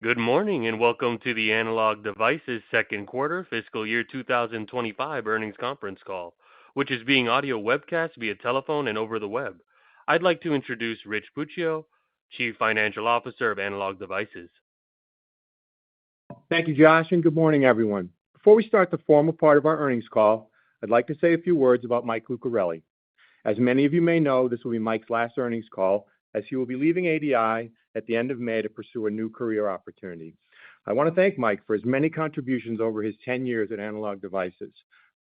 Good morning and welcome to the Analog Devices second quarter fiscal year 2025 earnings conference call, which is being audio webcast via telephone and over the web. I'd like to introduce Rich Puccio, Chief Financial Officer of Analog Devices. Thank you, Josh, and good morning, everyone. Before we start the formal part of our earnings call, I'd like to say a few words about Mike Lucarelli. As many of you may know, this will be Mike's last earnings call, as he will be leaving ADI at the end of May to pursue a new career opportunity. I want to thank Mike for his many contributions over his 10 years at Analog Devices.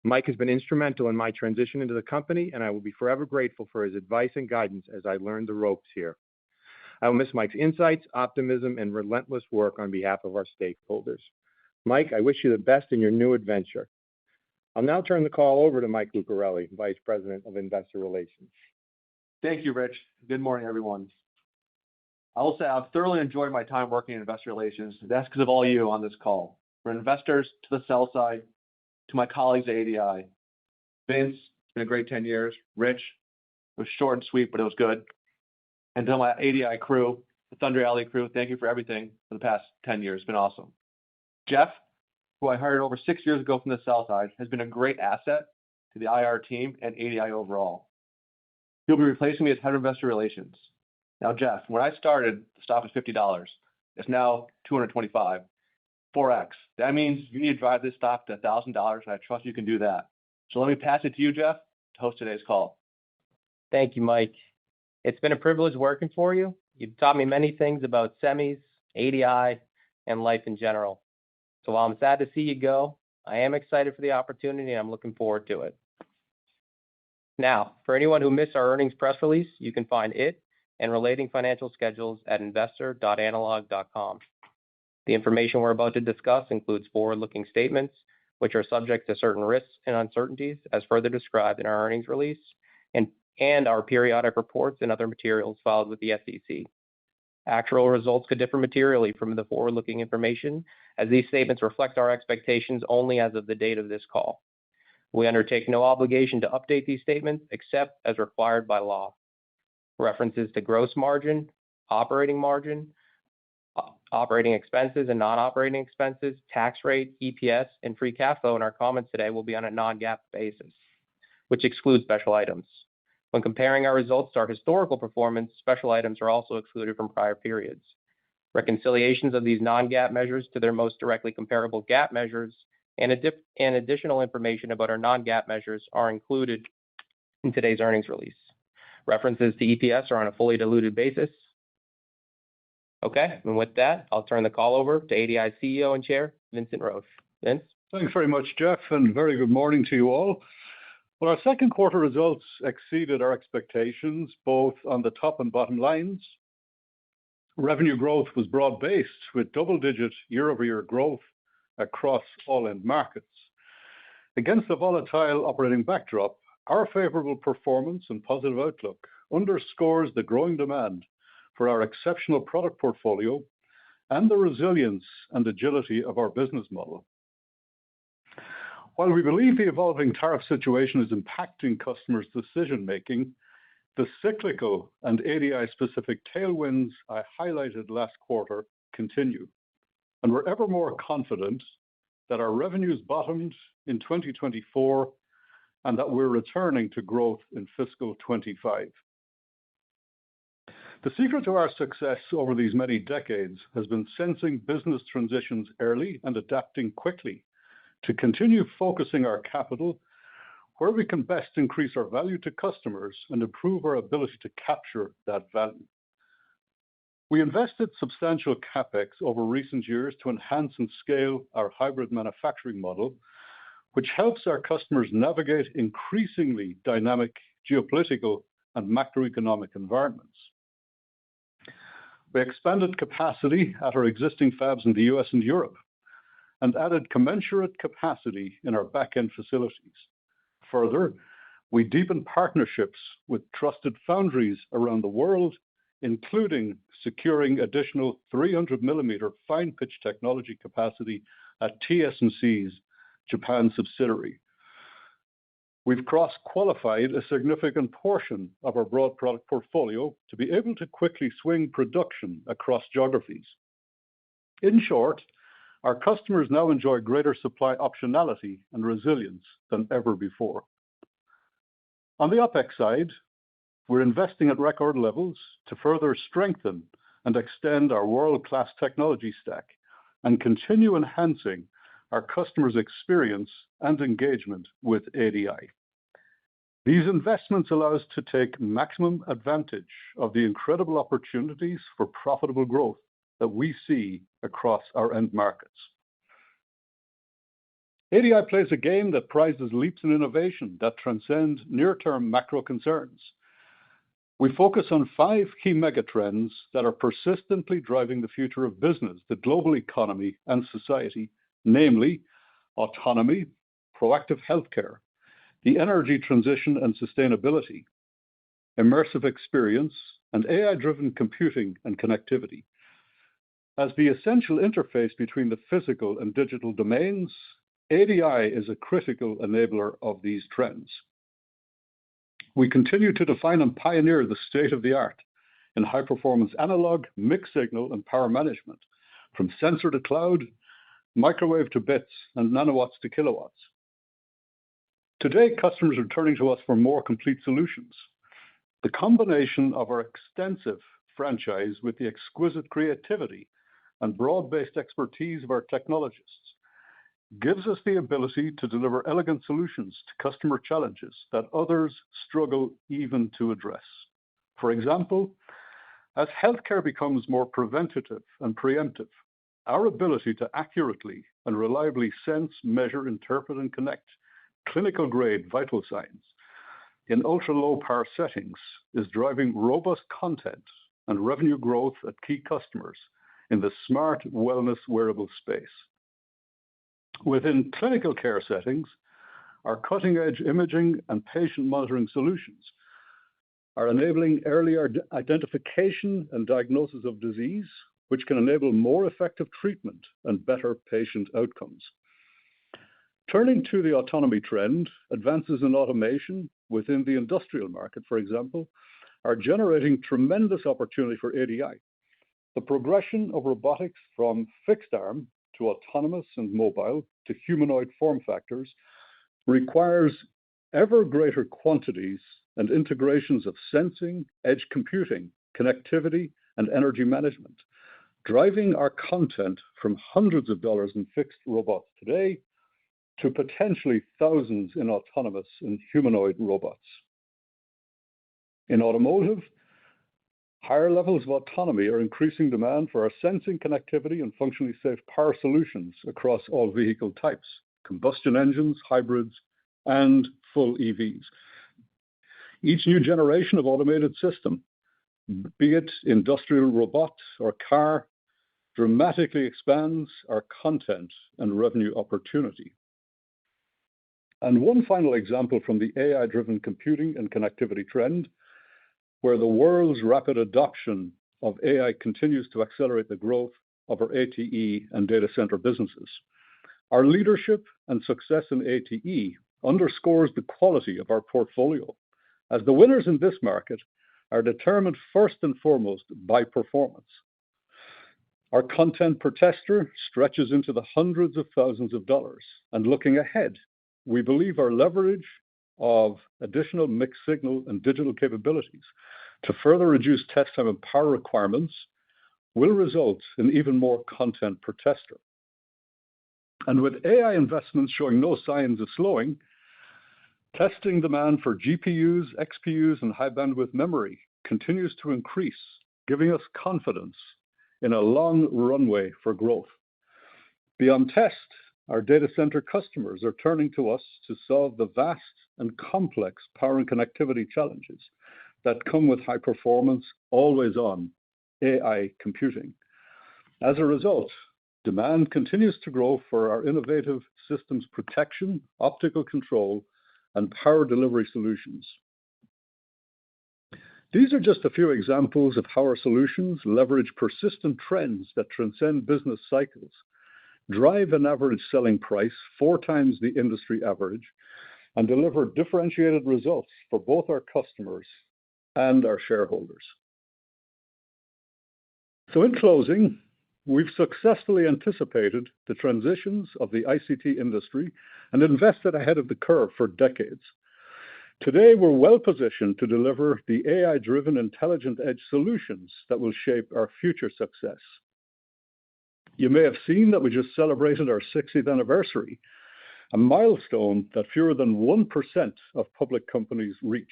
Mike has been instrumental in my transition into the company, and I will be forever grateful for his advice and guidance as I learned the ropes here. I will miss Mike's insights, optimism, and relentless work on behalf of our stakeholders. Mike, I wish you the best in your new adventure. I'll now turn the call over to Mike Lucarelli, Vice President of Investor Relations. Thank you, Rich. Good morning, everyone. I will say I've thoroughly enjoyed my time working in investor relations. That's because of all you on this call. From investors to the sell side, to my colleagues at ADI. Vince, it's been a great 10 years. Rich, it was short and sweet, but it was good. And to my ADI crew, the Thunder Alley crew, thank you for everything for the past 10 years. It's been awesome. Jeff, who I hired over 6 years ago from the sell side, has been a great asset to the IR team and ADI overall. He'll be replacing me as head of investor relations. Now, Jeff, when I started, the stock was $50. It's now $225, 4x. That means you need to drive this stock to $1,000, and I trust you can do that. So let me pass it to you, Jeff, to host today's call. Thank you, Mike. It's been a privilege working for you. You've taught me many things about semis, ADI, and life in general. So while I'm sad to see you go, I am excited for the opportunity, and I'm looking forward to it. Now, for anyone who missed our earnings press release, you can find it and relating financial schedules at investor.analog.com. The information we're about to discuss includes forward-looking statements, which are subject to certain risks and uncertainties, as further described in our earnings release and our periodic reports and other materials filed with the SEC. Actual results could differ materially from the forward-looking information, as these statements reflect our expectations only as of the date of this call. We undertake no obligation to update these statements except as required by law. References to gross margin, operating expenses and non-operating expenses, tax rate, EPS, and free cash flow in our comments today will be on a non-GAAP basis, which excludes special items. When comparing our results to our historical performance, special items are also excluded from prior periods. Reconciliations of these non-GAAP measures to their most directly comparable GAAP measures and additional information about our non-GAAP measures are included in today's earnings release. References to EPS are on a fully diluted basis. Okay, and with that, I'll turn the call over to ADI CEO and Chair, Vincent Roche. Vince? Thanks very much, Jeff, and very good morning to you all. Well, our second quarter results exceeded our expectations, both on the top and bottom lines. Revenue growth was broad-based, with double-digit year-over-year growth across all end markets. Against a volatile operating backdrop, our favorable performance and positive outlook underscores the growing demand for our exceptional product portfolio and the resilience and agility of our business model. While we believe the evolving tariff situation is impacting customers' decision-making, the cyclical and ADI-specific tailwinds I highlighted last quarter continue, and we're ever more confident that our revenues bottomed in 2024 and that we're returning to growth in fiscal 25. The secret to our success over these many decades has been sensing business transitions early and adapting quickly to continue focusing our capital where we can best increase our value to customers and improve our ability to capture that value. We invested substantial CapEx over recent years to enhance and scale our hybrid manufacturing model, which helps our customers navigate increasingly dynamic geopolitical and macroeconomic environments. We expanded capacity at our existing fabs in the US and Europe and added commensurate capacity in our back-end facilities. Further, we deepened partnerships with trusted foundries around the world, including securing additional 300-millimeter fine-pitch technology capacity at TSMC's Japan subsidiary. We've cross-qualified a significant portion of our broad product portfolio to be able to quickly swing production across geographies. In short, our customers now enjoy greater supply optionality and resilience than ever before. On the OpEx side, we're investing at record levels to further strengthen and extend our world-class technology stack and continue enhancing our customers' experience and engagement with ADI. These investments allow us to take maximum advantage of the incredible opportunities for profitable growth that we see across our end markets. ADI plays a game that prizes leaps in innovation that transcend near-term macro concerns. We focus on 5 key megatrends that are persistently driving the future of business, the global economy, and society, namely autonomy, proactive healthcare, the energy transition and sustainability, immersive experience, and AI-driven computing and connectivity. As the essential interface between the physical and digital domains, ADI is a critical enabler of these trends. We continue to define and pioneer the state-of-the-art in high-performance analog, mixed signal, and power management, from sensor to cloud, microwave to bits, and nanowatts to kilowatts. Today, customers are turning to us for more complete solutions. The combination of our extensive franchise with the exquisite creativity and broad-based expertise of our technologists gives us the ability to deliver elegant solutions to customer challenges that others struggle even to address. For example, as healthcare becomes more preventative and preemptive, our ability to accurately and reliably sense, measure, interpret, and connect clinical-grade vital signs in ultra-low power settings is driving robust content and revenue growth at key customers in the smart wellness wearable space. Within clinical care settings, our cutting-edge imaging and patient monitoring solutions are enabling earlier identification and diagnosis of disease, which can enable more effective treatment and better patient outcomes. Turning to the autonomy trend, advances in automation within the industrial market, for example, are generating tremendous opportunity for ADI. The progression of robotics from fixed arm to autonomous and mobile to humanoid form factors requires ever greater quantities and integrations of sensing, edge computing, connectivity, and energy management, driving our content from hundreds of dollars in fixed robots today to potentially thousands in autonomous and humanoid robots. In automotive, higher levels of autonomy are increasing demand for our sensing, connectivity, and functionally safe power solutions across all vehicle types, combustion engines, hybrids, and full EVs. Each new generation of automated system, be it industrial robot or car, dramatically expands our content and revenue opportunity. And one final example from the AI-driven computing and connectivity trend, where the world's rapid adoption of AI continues to accelerate the growth of our ATE and data center businesses. Our leadership and success in ATE underscores the quality of our portfolio, as the winners in this market are determined first and foremost by performance. Our content per tester stretches into the hundreds of thousands of dollars, and looking ahead, we believe our leverage of additional mixed signal and digital capabilities to further reduce test time and power requirements will result in even more content per tester. And with AI investments showing no signs of slowing, testing demand for GPUs, XPUs, and high bandwidth memory continues to increase, giving us confidence in a long runway for growth. Beyond test, our data center customers are turning to us to solve the vast and complex power and connectivity challenges that come with high performance, always on AI computing. As a result, demand continues to grow for our innovative systems protection, optical control, and power delivery solutions. These are just a few examples of how our solutions leverage persistent trends that transcend business cycles, drive an average selling price 4 times the industry average, and deliver differentiated results for both our customers and our shareholders. So in closing, we've successfully anticipated the transitions of the ICT industry and invested ahead of the curve for decades. Today, we're well positioned to deliver the AI-driven intelligent edge solutions that will shape our future success. You may have seen that we just celebrated our 60th anniversary, a milestone that fewer than 1% of public companies reach.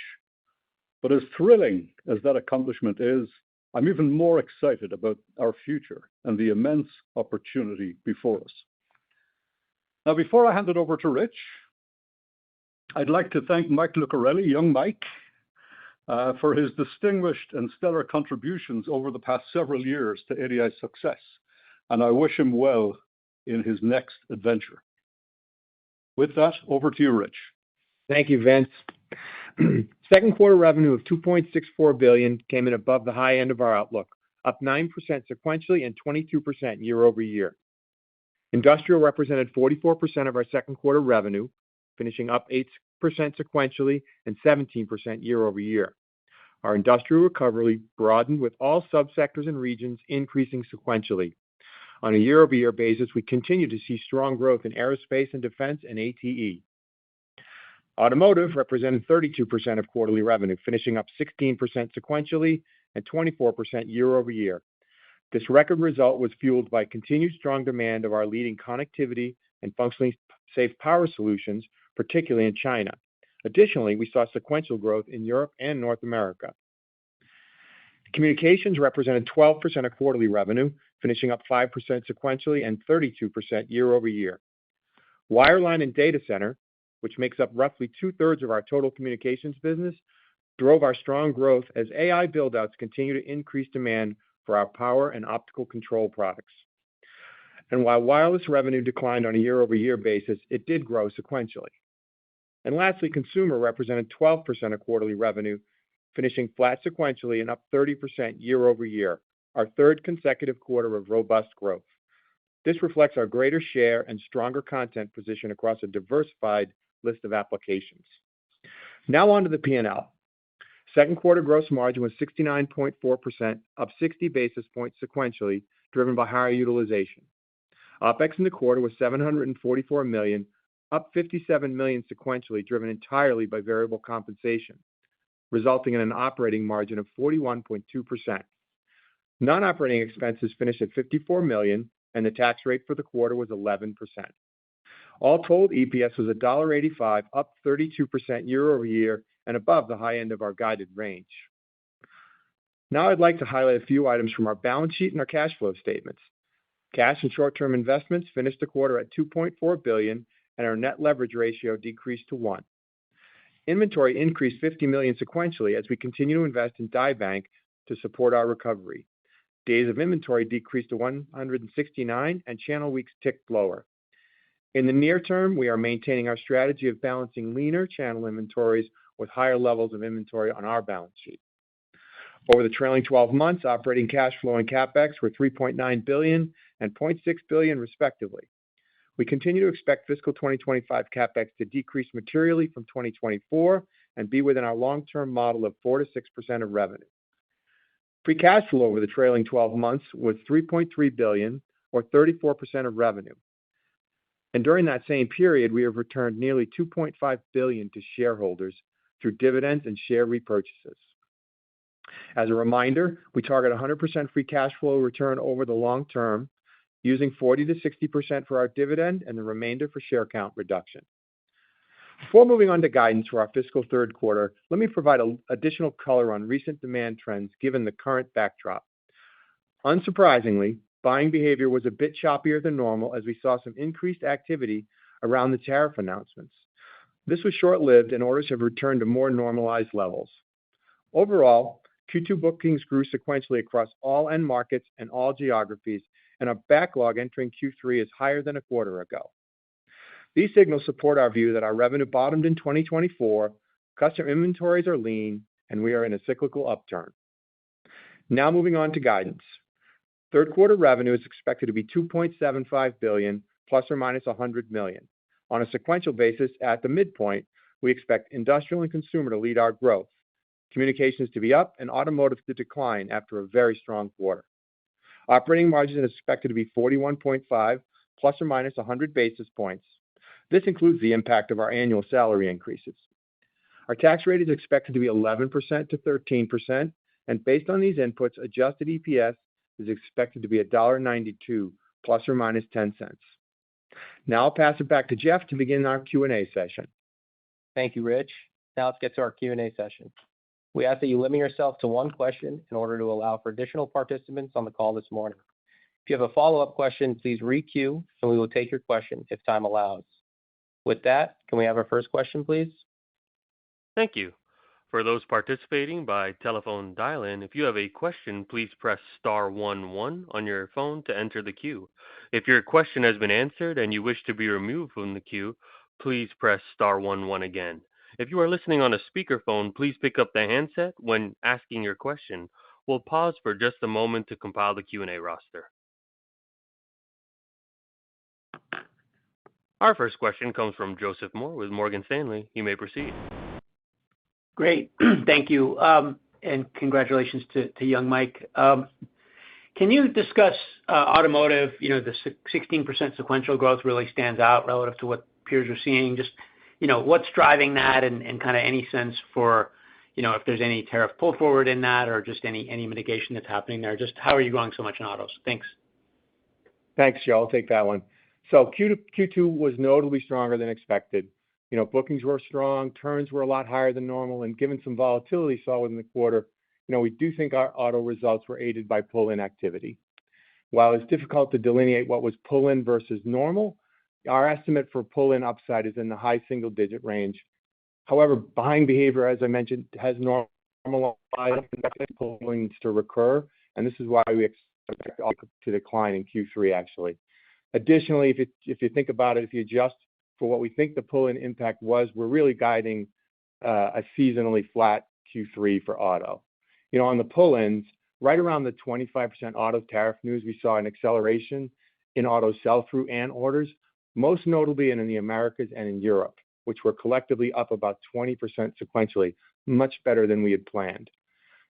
But as thrilling as that accomplishment is, I'm even more excited about our future and the immense opportunity before us. Now, before I hand it over to Rich, I'd like to thank Mike Lucarelli, young Mike, for his distinguished and stellar contributions over the past several years to ADI's success, and I wish him well in his next adventure. With that, over to you, Rich. Thank you, Vince. Second quarter revenue of $2.64 billion came in above the high end of our outlook, up 9% sequentially and 22% year over year. Industrial represented 44% of our second quarter revenue, finishing up 8% sequentially and 17% year over year. Our industrial recovery broadened with all subsectors and regions increasing sequentially. On a year-over-year basis, we continue to see strong growth in aerospace and defense and ATE. Automotive represented 32% of quarterly revenue, finishing up 16% sequentially and 24% year over year. This record result was fueled by continued strong demand of our leading connectivity and functionally safe power solutions, particularly in China. Additionally, we saw sequential growth in Europe and North America. Communications represented 12% of quarterly revenue, finishing up 5% sequentially and 32% year over year. Wireline and data center, which makes up roughly two-thirds of our total communications business, drove our strong growth as AI buildouts continue to increase demand for our power and optical control products. And while wireless revenue declined on a year-over-year basis, it did grow sequentially. And lastly, consumer represented 12% of quarterly revenue, finishing flat sequentially and up 30% year over year, our third consecutive quarter of robust growth. This reflects our greater share and stronger content position across a diversified list of applications. Now on to the P&L. Second quarter gross margin was 69.4%, up 60 basis points sequentially, driven by higher utilization. OpEx in the quarter was $744 million, up $57 million sequentially, driven entirely by variable compensation, resulting in an operating margin of 41.2%. Non-operating expenses finished at $54 million, and the tax rate for the quarter was 11%. All told, EPS was $1.85, up 32% year over year and above the high end of our guided range. Now I'd like to highlight a few items from our balance sheet and our cash flow statements. Cash and short-term investments finished the quarter at $2.4 billion, and our net leverage ratio decreased to 1. Inventory increased $50 million sequentially as we continue to invest in die bank to support our recovery. Days of inventory decreased to 169, and channel weeks ticked lower. In the near term, we are maintaining our strategy of balancing leaner channel inventories with higher levels of inventory on our balance sheet. Over the trailing 12 months, operating cash flow and CapEx were $3.9 billion and $0.6 billion, respectively. We continue to expect fiscal 2025 CapEx to decrease materially from 2024 and be within our long-term model of 4% to 6% of revenue. Free cash flow over the trailing 12 months was $3.3 billion, or 34% of revenue. And during that same period, we have returned nearly $2.5 billion to shareholders through dividends and share repurchases. As a reminder, we target 100% free cash flow return over the long term, using 40% to 60% for our dividend and the remainder for share count reduction. Before moving on to guidance for our fiscal third quarter, let me provide additional color on recent demand trends given the current backdrop. Unsurprisingly, buying behavior was a bit choppier than normal as we saw some increased activity around the tariff announcements. This was short-lived, and orders have returned to more normalized levels. Overall, Q2 bookings grew sequentially across all end markets and all geographies, and our backlog entering Q3 is higher than a quarter ago. These signals support our view that our revenue bottomed in 2024, customer inventories are lean, and we are in a cyclical upturn. Now moving on to guidance. Third quarter revenue is expected to be $2.75 billion, plus or minus $100 million. On a sequential basis, at the midpoint, we expect industrial and consumer to lead our growth, communications to be up, and automotive to decline after a very strong quarter. Operating margin is expected to be 41.5 plus or minus 100 basis points. This includes the impact of our annual salary increases. Our tax rate is expected to be 11% to 13%, and based on these inputs, adjusted EPS is expected to be $1.92 plus or minus 10 cents. Now I'll pass it back to Jeff to begin our Q&A session. Thank you, Rich. Now let's get to our Q&A session. We ask that you limit yourself to one question in order to allow for additional participants on the call this morning. If you have a follow-up question, please re-queue, and we will take your question if time allows. With that, can we have our first question, please? Thank you. For those participating by telephone dial-in, if you have a question, please press star 11 on your phone to enter the queue. If your question has been answered and you wish to be removed from the queue, please press star 11 again. If you are listening on a speakerphone, please pick up the handset when asking your question. We'll pause for just a moment to compile the Q&A roster. Our first question comes from Joseph Moore with Morgan Stanley. You may proceed. Great. Thank you. And congratulations to young Mike. Can you discuss automotive? The 16% sequential growth really stands out relative to what peers are seeing. Just, what's driving that and kind of any sense for, if there's any tariff pull forward in that or just any mitigation that's happening there? Just how are you growing so much in autos? Thanks. Thanks, Joe. I'll take that one. So Q2 was notably stronger than expected. Bookings were strong, turns were a lot higher than normal, and given some volatility saw within the quarter, we do think our auto results were aided by pull-in activity. While it's difficult to delineate what was pull-in versus normal, our estimate for pull-in upside is in the high single-digit range. However, buying behavior, as I mentioned, has normalized pull-ins to recur, and this is why we expect to decline in Q3, actually. Additionally, if you think about it, if you adjust for what we think the pull-in impact was, we're really guiding a seasonally flat Q3 for auto. On the pull-ins, right around the 25% auto tariff news, we saw an acceleration in auto sell-through and orders, most notably in the Americas and in Europe, which were collectively up about 20% sequentially, much better than we had planned.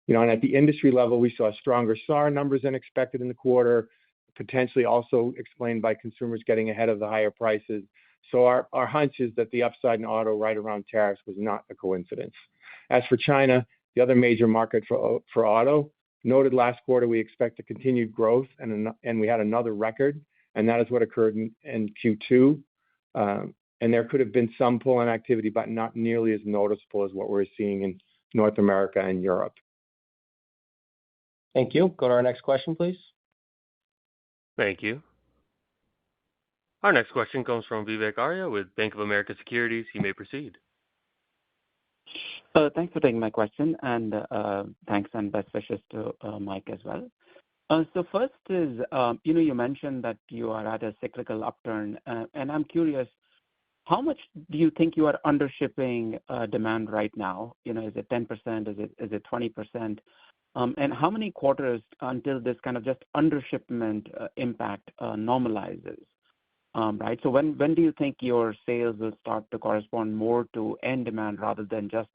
And at the industry level, we saw stronger SAAR numbers than expected in the quarter, potentially also explained by consumers getting ahead of the higher prices. So our hunch is that the upside in auto right around tariffs was not a coincidence. As for China, the other major market for auto, noted last quarter we expect a continued growth, and we had another record, and that is what occurred in Q2. And there could have been some pull-in activity, but not nearly as noticeable as what we're seeing in North America and Europe. Thank you. Go to our next question, please. Thank you. Our next question comes from Vivek Arya with Bank of America Securities. You may proceed. Thanks for taking my question, and thanks and best wishes to Mike as well. So first is, you mentioned that you are at a cyclical upturn, and I'm curious, how much do you think you are undershipping demand right now? Is it 10%? Is it 20%? And how many quarters until this kind of just undershipment impact normalizes? Right? So when do you think your sales will start to correspond more to end demand rather than just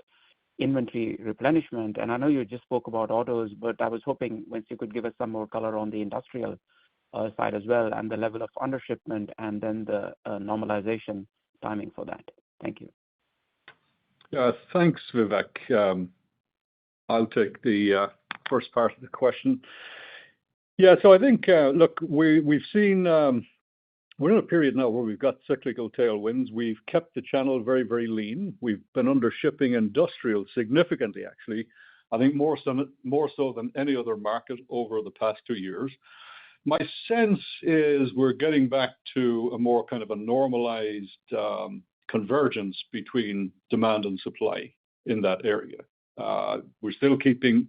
inventory replenishment? And I know you just spoke about autos, but I was hoping once you could give us some more color on the industrial side as well and the level of undershipment and then the normalization timing for that. Thank you. Yeah, thanks, Vivek. I'll take the first part of the question. Yeah, so I think, look, we've seen we're in a period now where we've got cyclical tailwinds. We've kept the channel very, very lean. We've been under shipping industrial significantly, actually. I think more so than any other market over the past 2 years. My sense is we're getting back to a more kind of a normalized convergence between demand and supply in that area. We're still keeping,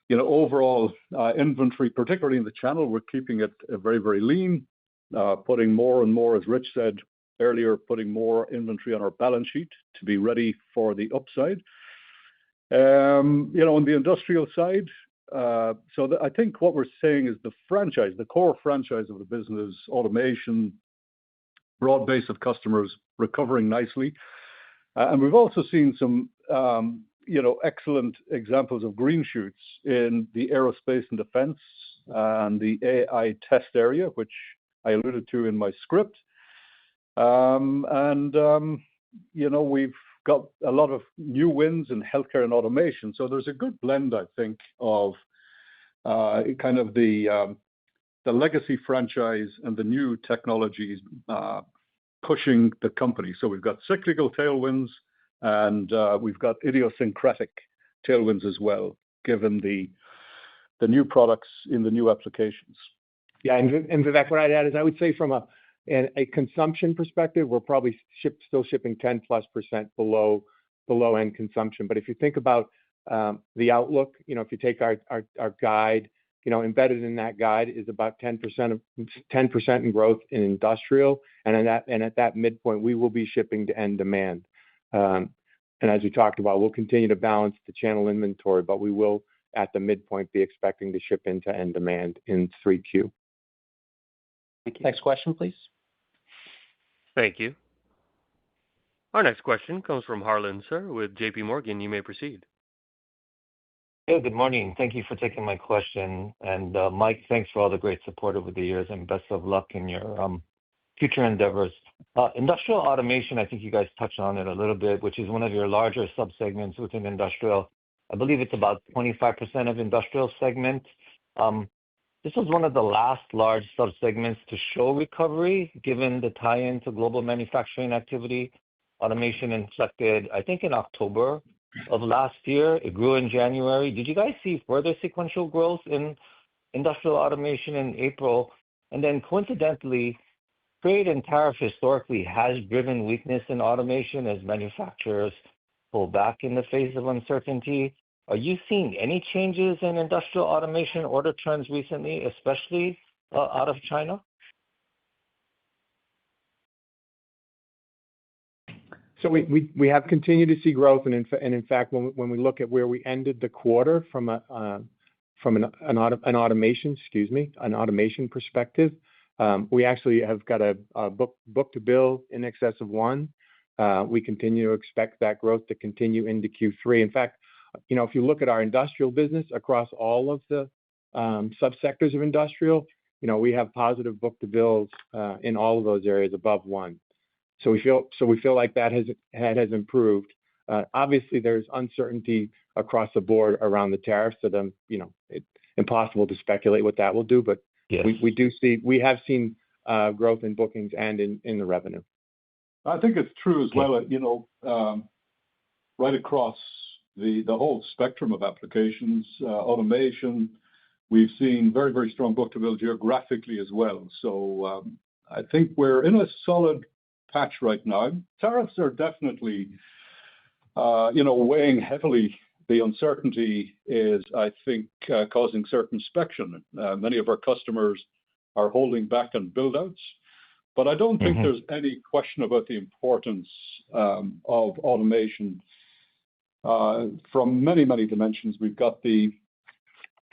overall inventory, particularly in the channel, we're keeping it very, very lean. Putting more and more, as Rich said earlier, putting more inventory on our balance sheet to be ready for the upside. On the industrial side, so I think what we're saying is the core franchise of the business, automation, broad base of customers recovering nicely. And we've also seen some excellent examples of green shoots in the aerospace and defense and the AI test area, which I alluded to in my script. We've got a lot of new wins in healthcare and automation. So there's a good blend, I think, of kind of the legacy franchise and the new technologies pushing the company. So we've got cyclical tailwinds, and we've got idiosyncratic tailwinds as well, given the new products in the new applications. Yeah, and Vivek, what I'd add is I would say from a consumption perspective, we're probably still shipping 10+% below end consumption. But if you think about the outlook, if you take our guide, embedded in that guide is about 10% in growth in industrial, and at that midpoint, we will be shipping to end demand. And as we talked about, we'll continue to balance the channel inventory, but we will, at the midpoint, be expecting to ship into end demand in 3Q. Thank you. Next question, please. Thank you. Our next question comes from Harlan Sur with J.P. Morgan. You may proceed. Hey, good morning. Thank you for taking my question. And Mike, thanks for all the great support over the years, and best of luck in your future endeavors. Industrial automation, I think you guys touched on it a little bit, which is one of your larger subsegments within industrial. I believe it's about 25% of industrial segment. This was one of the last large subsegments to show recovery, given the tie-in to global manufacturing activity. Automation inflected, I think, in October of last year. It grew in January. Did you guys see further sequential growth in industrial automation in April? And then coincidentally, trade and tariff historically has driven weakness in automation as manufacturers pull back in the face of uncertainty. Are you seeing any changes in industrial automation order trends recently, especially out of China? So we have continued to see growth, and in fact, when we look at where we ended the quarter from an automation perspective, we actually have got a book-to-bill in excess of 1. We continue to expect that growth to continue into Q3. In fact, if you look at our industrial business across all of the subsectors of industrial, we have positive book-to-bills in all of those areas above 1. So we feel like that has improved. Obviously, there's uncertainty across the board around the tariffs, so it's impossible to speculate what that will do. But we have seen growth in bookings and in the revenue. I think it's true as well. Right across the whole spectrum of applications, automation, we've seen very, very strong book-to-bill geographically as well. So I think we're in a solid patch right now. Tariffs are definitely, weighing heavily. The uncertainty is, I think, causing circumspection. Many of our customers are holding back on build-outs, but I don't think there's any question about the importance of automation from many, many dimensions. We've got the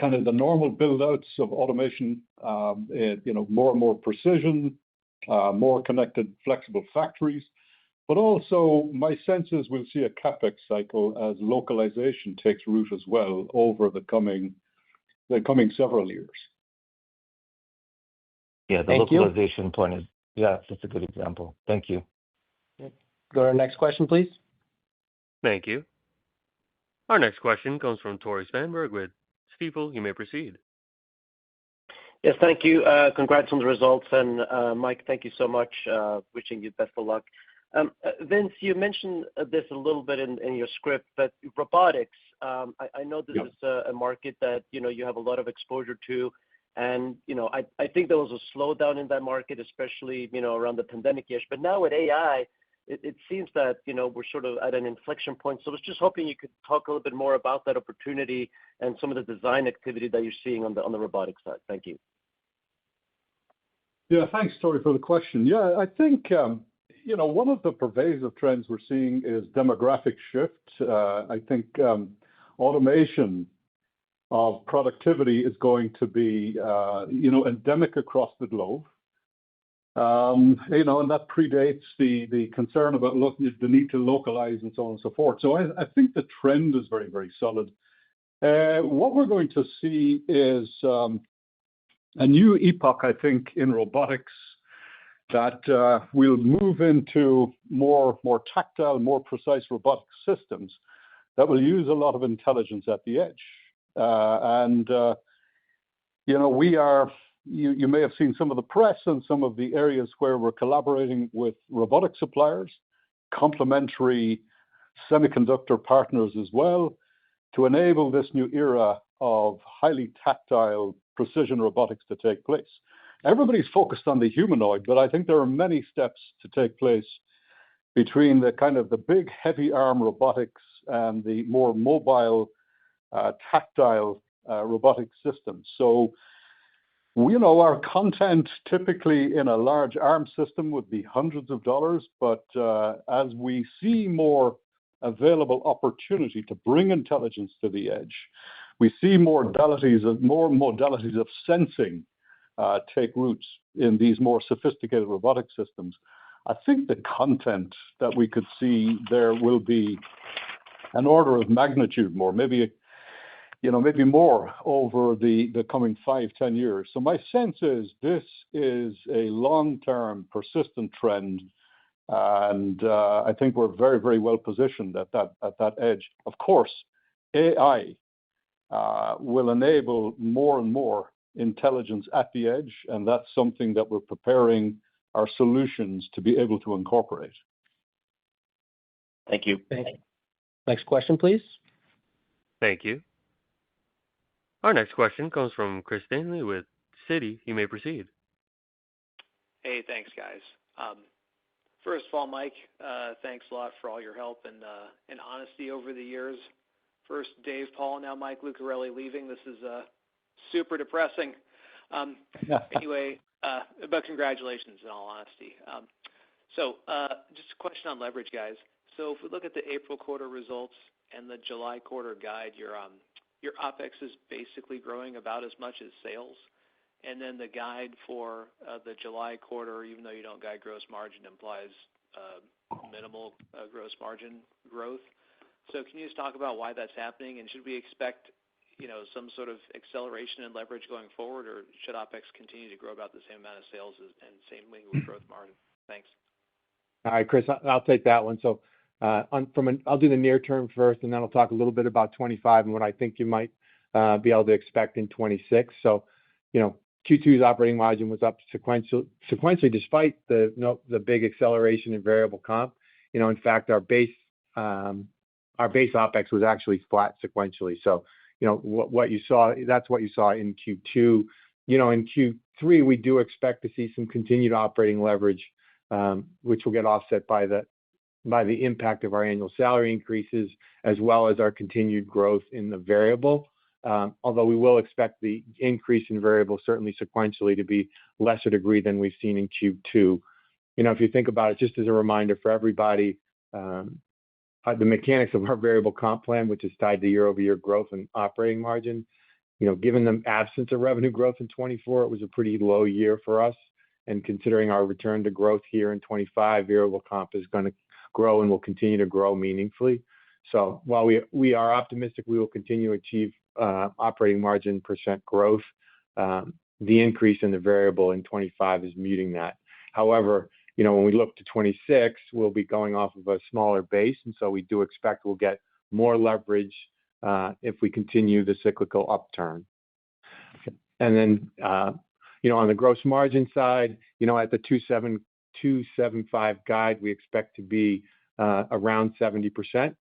kind of the normal build-outs of automation, more and more precision, more connected, flexible factories. But also, my sense is we'll see a CapEx cycle as localization takes root as well over the coming several years. Yeah, the localization point is, that's a good example. Thank you. Go to our next question, please. Thank you. Our next question comes from Tore Svanberg with Stifel. You may proceed. Yes, thank you. Congrats on the results. And Mike, thank you so much. Wishing you best of luck. Vince, you mentioned this a little bit in your script, but robotics, I know this is a market that you have a lot of exposure to. And I think there was a slowdown in that market, especially around the pandemic years. But now with AI, it seems that we're sort of at an inflection point. So I was just hoping you could talk a little bit more about that opportunity and some of the design activity that you're seeing on the robotics side. Thank you. Yeah, thanks, Tore, for the question. Yeah, I think one of the pervasive trends we're seeing is demographic shift. I think automation of productivity is going to be endemic across the globe. And that predates the concern about the need to localize and so on and so forth. So I think the trend is very, very solid. What we're going to see is a new epoch, I think, in robotics that will move into more tactile, more precise robotic systems that will use a lot of intelligence at the edge. You may have seen some of the press and some of the areas where we're collaborating with robotic suppliers, complementary semiconductor partners as well, to enable this new era of highly tactile precision robotics to take place. Everybody's focused on the humanoid, but I think there are many steps to take place between the big heavy arm robotics and the more mobile, tactile robotic systems. So, our content typically in a large arm system would be hundreds of dollars, but as we see more available opportunity to bring intelligence to the edge, we see more modalities of sensing take roots in these more sophisticated robotic systems. I think the content that we could see there will be an order of magnitude more, maybe more over the coming 5-10 years. So my sense is this is a long-term persistent trend, and I think we're very, very well positioned at that edge. Of course, AI will enable more and more intelligence at the edge, and that's something that we're preparing our solutions to be able to incorporate. Thank you. Next question, please. Thank you. Our next question comes from Chris Danely with Citi. You may proceed. Hey, thanks, guys. First of all, Mike, thanks a lot for all your help and honesty over the years. First, Dave Paul, now Mike Lucarelli leaving. This is super depressing. Anyway, but congratulations in all honesty. So just a question on leverage, guys. So if we look at the April quarter results and the July quarter guide, your OpEx is basically growing about as much as sales. And then the guide for the July quarter, even though you don't guide gross margin, implies minimal gross margin growth. So can you just talk about why that's happening? And should we expect some sort of acceleration in leverage going forward, or should OpEx continue to grow about the same amount of sales and same way with growth margin? Thanks. All right, Chris, I'll take that one. So I'll do the near term first, and then I'll talk a little bit about 25 and what I think you might be able to expect in 26. So, Q2's operating margin was up sequentially despite the big acceleration in variable comp. In fact, our base OpEx was actually flat sequentially. So, what you saw, that's what you saw in Q2. In Q3, we do expect to see some continued operating leverage, which will get offset by the impact of our annual salary increases, as well as our continued growth in the variable. Although we will expect the increase in variable certainly sequentially to be lesser degree than we've seen in Q2. If you think about it, just as a reminder for everybody, the mechanics of our variable comp plan, which is tied to year-over-year growth and operating margin, given the absence of revenue growth in 24, it was a pretty low year for us. And considering our return to growth here in 25, variable comp is going to grow and will continue to grow meaningfully. So while we are optimistic we will continue to achieve operating margin % growth, the increase in the variable in 25 is muting that. However, when we look to 26, we'll be going off of a smaller base, and so we do expect we'll get more leverage if we continue the cyclical upturn. And then, on the gross margin side, at the 275 guide, we expect to be around 70%,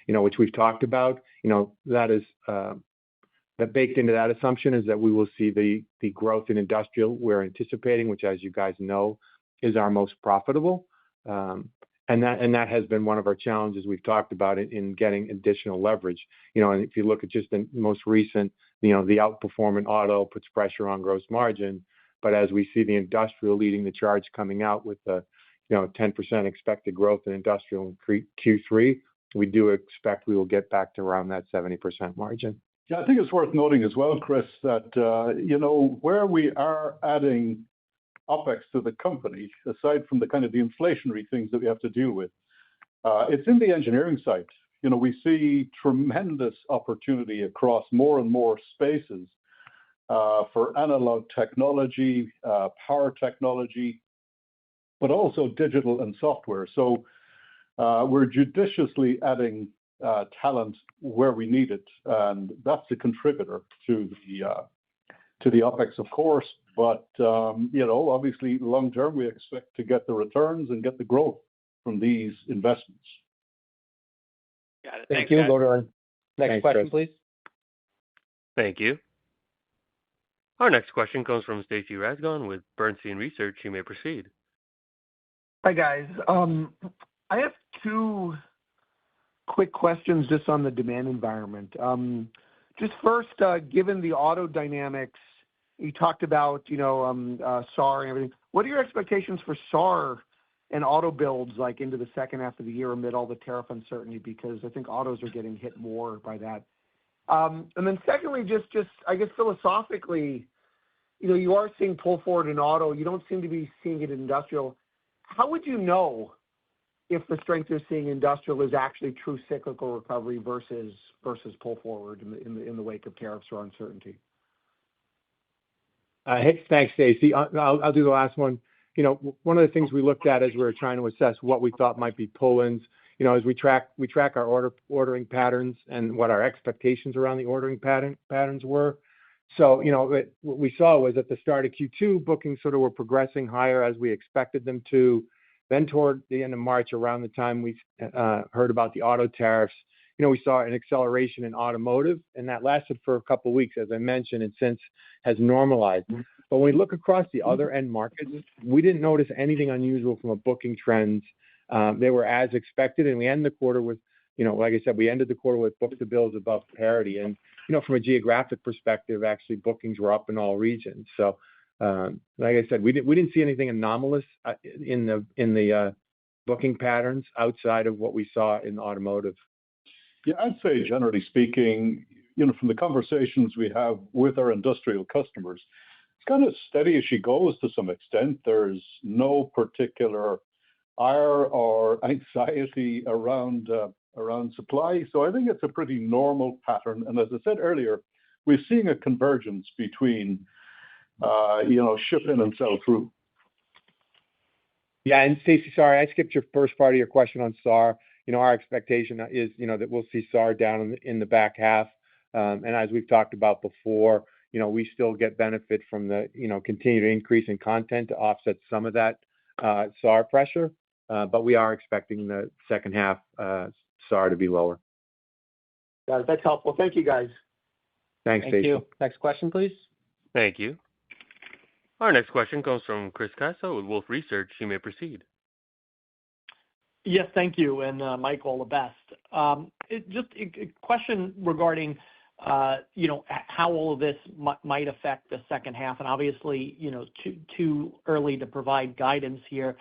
which we've talked about. That is that baked into that assumption is that we will see the growth in industrial we're anticipating, which, as you guys know, is our most profitable. And that has been one of our challenges we've talked about in getting additional leverage. And if you look at just the most recent, the outperforming auto puts pressure on gross margin. But as we see the industrial leading the charge coming out with the 10% expected growth in industrial in Q3, we do expect we will get back to around that 70% margin. Yeah, I think it's worth noting as well, Chris, that where we are adding OpEx to the company, aside from the kind of the inflationary things that we have to deal with. It's in the engineering side. We see tremendous opportunity across more and more spaces for analog technology, power technology, but also digital and software. So we're judiciously adding talent where we need it, and that's a contributor to the OpEx, of course. But obviously, long term, we expect to get the returns and get the growth from these investments. Got it. Thank you. Go to our next question, please. Thank you. Our next question comes from Stacy Rasgon with Bernstein Research. You may proceed. Hi, guys. I have two quick questions just on the demand environment. Just first, given the auto dynamics, you talked about, SAR and everything. What are your expectations for SAR and auto builds like into the second half of the year amid all the tariff uncertainty? Because I think autos are getting hit more by that. And then secondly, just I guess philosophically, you are seeing pull forward in auto. You don't seem to be seeing it in industrial. How would you know if the strength you're seeing in industrial is actually true cyclical recovery versus pull forward in the wake of tariffs or uncertainty? Thanks, Stacy. I'll do the last one. One of the things we looked at as we were trying to assess what we thought might be pull-ins, as we track our ordering patterns and what our expectations around the ordering patterns were. So, what we saw was at the start of Q2, bookings sort of were progressing higher as we expected them to. Then toward the end of March, around the time we heard about the auto tariffs, we saw an acceleration in automotive, and that lasted for a couple of weeks, as I mentioned, and since has normalized. But when we look across the other end markets, we didn't notice anything unusual from a booking trends. They were as expected, and we end the quarter with, like I said, we ended the quarter with book-to-bills above parity. And, from a geographic perspective, actually, bookings were up in all regions. So, like I said, we didn't see anything anomalous in the booking patterns outside of what we saw in automotive. Yeah, I'd say, generally speaking, from the conversations we have with our industrial customers, it's kind of steady as she goes to some extent. There's no particular ire or anxiety around supply. So I think it's a pretty normal pattern. And as I said earlier, we're seeing a convergence between, ship in and sell through. Yeah, and Stacy, sorry, I skipped your first part of your question on SAR. Our expectation is, that we'll see SAR down in the back half. And as we've talked about before, we still get benefit from the, continued increase in content to offset some of that SAR pressure. But we are expecting the second half SAR to be lower. Got it. That's helpful. Thank you, guys. Thanks, Stacy. Thank you. Next question, please. Thank you. Our next question comes from Chris Caso with Wolfe Research. You may proceed. Yes, thank you. And Mike, all the best. Just a question regarding, how all of this might affect the second half. And obviously, too early to provide guidance here.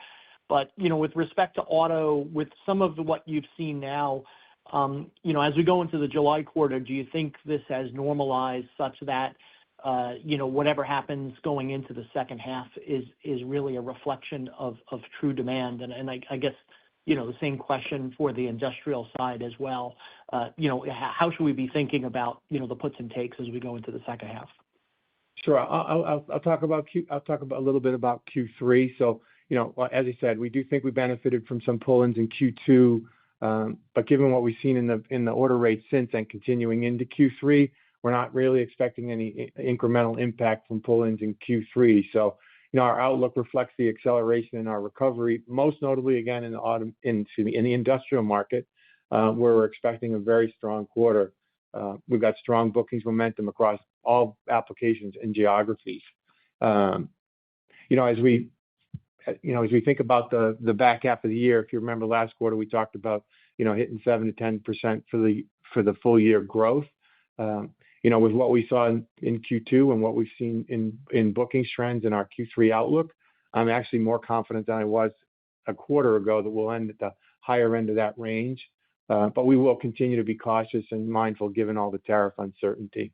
But, with respect to auto, with some of what you've seen now, as we go into the July quarter, do you think this has normalized such that, whatever happens going into the second half is really a reflection of true demand? And I guess, the same question for the industrial side as well. How should we be thinking about, the puts and takes as we go into the second half? Sure. I'll talk about a little bit about Q3. So, as I said, we do think we benefited from some pull-ins in Q2. But given what we've seen in the order rate since and continuing into Q3, we're not really expecting any incremental impact from pull-ins in Q3. So, our outlook reflects the acceleration in our recovery, most notably, again, in the industrial market, where we're expecting a very strong quarter. We've got strong bookings momentum across all applications and geographies. As we think about the back half of the year, if you remember last quarter, we talked about, hitting 7 to 10% for the full year growth. With what we saw in Q2 and what we've seen in bookings trends in our Q3 outlook, I'm actually more confident than I was a quarter ago that we'll end at the higher end of that range. But we will continue to be cautious and mindful given all the tariff uncertainty.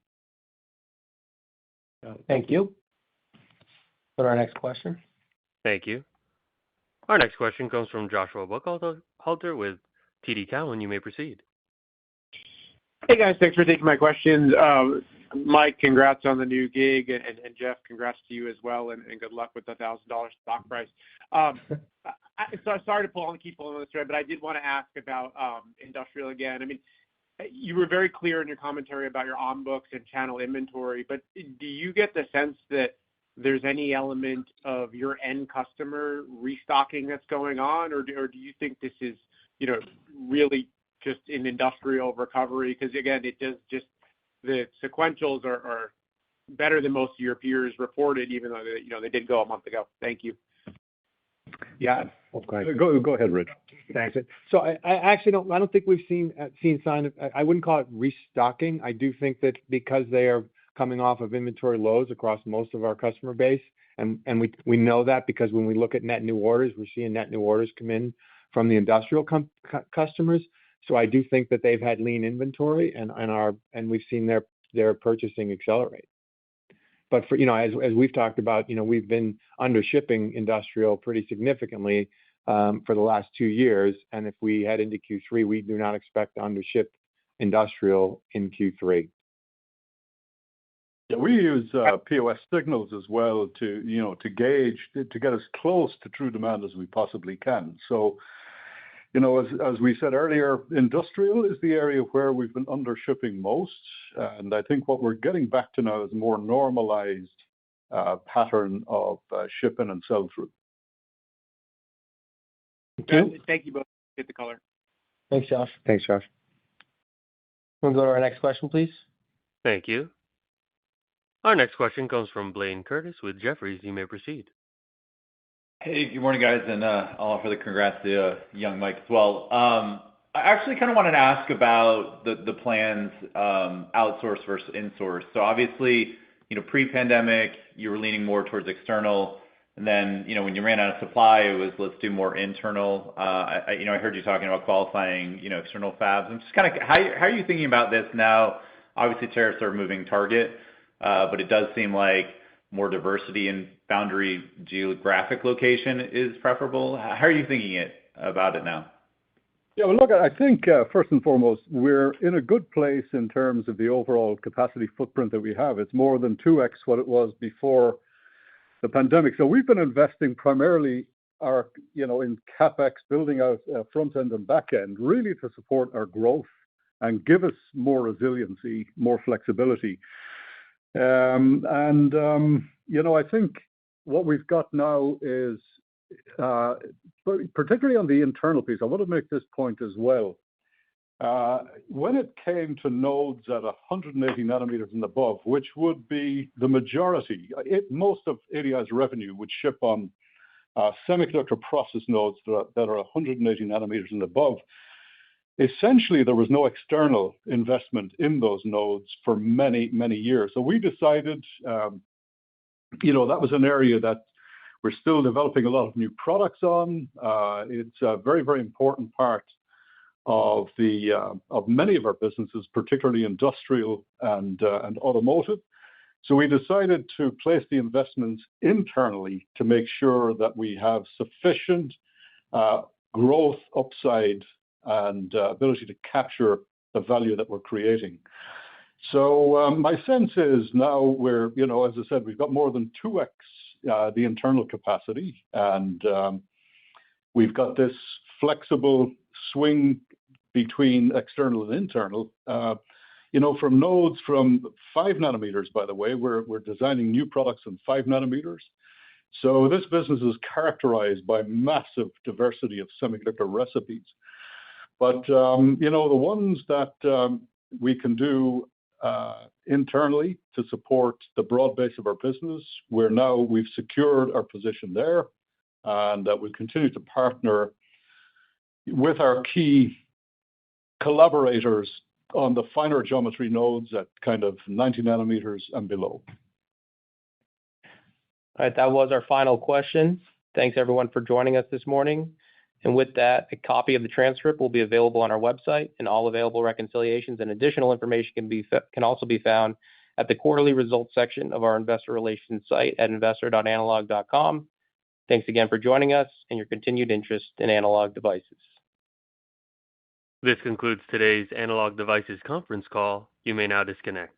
Thank you. Go to our next question. Thank you. Our next question comes from Joshua Buchalter with TD Cowen. You may proceed. Hey, guys. Thanks for taking my questions. Mike, congrats on the new gig, and Jeff, congrats to you as well, and good luck with the $1,000 stock price. Sorry to keep pulling on this thread, but I did want to ask about industrial again. I mean, you were very clear in your commentary about your on-books and channel inventory, but do you get the sense that there's any element of your end customer restocking that's going on, or do you think this is, really just an industrial recovery? Because again, it does just the sequentials are better than most of your peers reported, even though they did go a month ago. Thank you. Yeah. Okay. Go ahead, Rich. Thanks. So I actually don't think we've seen sign of. I wouldn't call it restocking. I do think that because they are coming off of inventory lows across most of our customer base, and we know that because when we look at net new orders, we're seeing net new orders come in from the industrial customers. So I do think that they've had lean inventory, and we've seen their purchasing accelerate. But for as we've talked about, we've been under shipping industrial pretty significantly for the last 2 years, and if we head into Q3, we do not expect to undership industrial in Q3. Yeah, we use POS signals as well to gauge, to get as close to true demand as we possibly can. So, as we said earlier, industrial is the area where we've been under shipping most, and I think what we're getting back to now is a more normalized pattern of shipping and sell-through. Thank you both. Get the color. Thanks, Josh. Thanks, Josh. We'll go to our next question, please. Thank you. Our next question comes from Blayne Curtis with Jefferies. You may proceed. Hey, good morning, guys, and I'll offer the congrats to young Mike as well. I actually kind of wanted to ask about the plans outsource versus insource. So obviously, pre-pandemic, you were leaning more towards external, and then, when you ran out of supply, it was let's do more internal. I heard you talking about qualifying, external fabs. I'm just kind of how are you thinking about this now? Obviously, tariffs are a moving target, but it does seem like more diversity in boundary geographic location is preferable. How are you thinking about it now? Yeah, well, look, I think first and foremost, we're in a good place in terms of the overall capacity footprint that we have. It's more than 2x what it was before the pandemic. So we've been investing primarily in CapEx, building out front end and back end, really to support our growth and give us more resiliency, more flexibility. I think what we've got now is, particularly on the internal piece, I want to make this point as well. When it came to nodes at 180 nanometers and above, which would be the majority, most of ADI's revenue would ship on semiconductor process nodes that are 180 nanometers and above. Essentially, there was no external investment in those nodes for many, many years. So we decided, that was an area that we're still developing a lot of new products on. It's a very, very important part of many of our businesses, particularly industrial and automotive. So we decided to place the investments internally to make sure that we have sufficient growth upside and ability to capture the value that we're creating. So my sense is now we're, as I said, we've got more than 2x the internal capacity, and we've got this flexible swing between external and internal. From nodes from 5 nanometers, by the way, we're designing new products in 5 nanometers. So this business is characterized by massive diversity of semiconductor recipes. But, the ones that we can do internally to support the broad base of our business, we've secured our position there, and that we continue to partner with our key collaborators on the finer geometry nodes at kind of 90 nanometers and below. All right, that was our final question. Thanks, everyone, for joining us this morning. And with that, a copy of the transcript will be available on our website, and all available reconciliations and additional information can also be found at the quarterly results section of our investor relations site at investor.analog.com. Thanks again for joining us and your continued interest in Analog Devices. This concludes today's Analog Devices conference call. You may now disconnect.